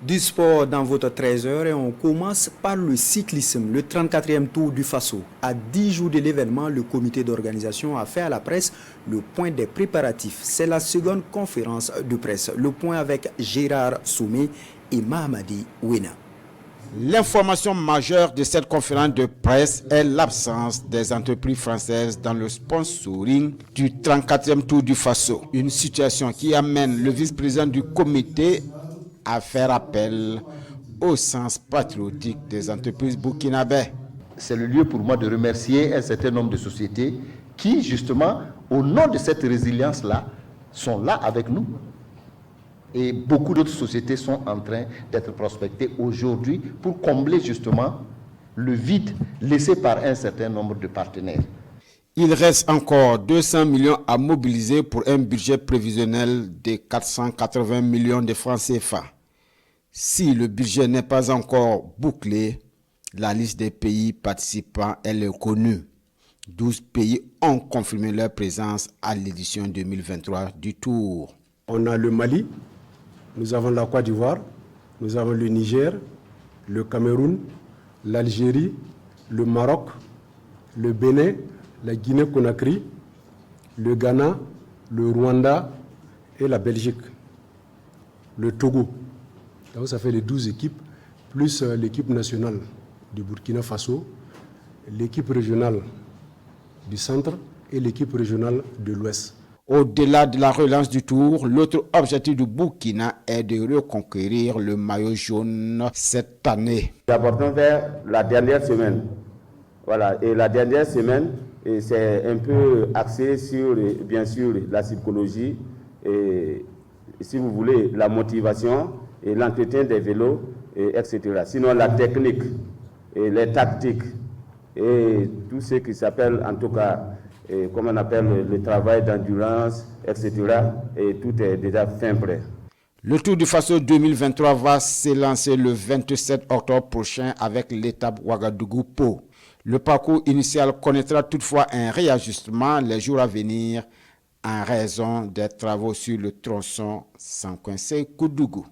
Du sport dans votre 13h et on commence par le cyclisme, le 34e Tour du Faso. À 10 jours de l'événement, le comité d'organisation a fait à la presse le point des préparatifs. C'est la seconde conférence de presse. Le point avec Gérard Soumé et Mahamadi Ouena. L'information majeure de cette conférence de presse est l'absence des entreprises françaises dans le sponsoring du 34e Tour du Faso. Une situation qui amène le vice-président du comité à faire appel au sens patriotique des entreprises burkinabées. C'est le lieu pour moi de remercier un certain nombre de sociétés qui, justement, au nom de cette résilience-là, sont là avec nous. Et beaucoup d'autres sociétés sont en train d'être prospectées aujourd'hui pour combler justement le vide laissé par un certain nombre de partenaires. Il reste encore 200 millions à mobiliser pour un budget prévisionnel de 480 millions de francs CFA. Si le budget n'est pas encore bouclé, la liste des pays participants est connue. 12 pays ont confirmé leur présence à l'édition 2023 du Tour. On a le Mali, nous avons la Côte d'Ivoire, nous avons le Niger, le Cameroun, l'Algérie, le Maroc, le Bénin, la Guinée-Conakry, le Ghana, le Rwanda et la Belgique, le Togo. Donc ça fait les 12 équipes, plus l'équipe nationale du Burkina Faso, l'équipe régionale du centre et l'équipe régionale de l'Ouest. Au-delà de la relance du Tour, l'autre objectif du Burkina est de reconquérir le maillot jaune cette année. Nous abordons vers la dernière semaine. Voilà, et la dernière semaine, c'est un peu axé sur, bien sûr, la psychologie, et, si vous voulez, la motivation et l'entretien des vélos, etc. Sinon, la technique, et les tactiques, et tout ce qui s'appelle, en tout cas, comme on appelle le travail d'endurance, etc. Et tout est déjà fin prêt. Le Tour du Faso 2023 va s'élancer le 27 octobre prochain avec l'étape Ouagadougou-Pau. Le parcours initial connaîtra toutefois un réajustement les jours à venir en raison des travaux sur le tronçon Sankoinse-Koudougou.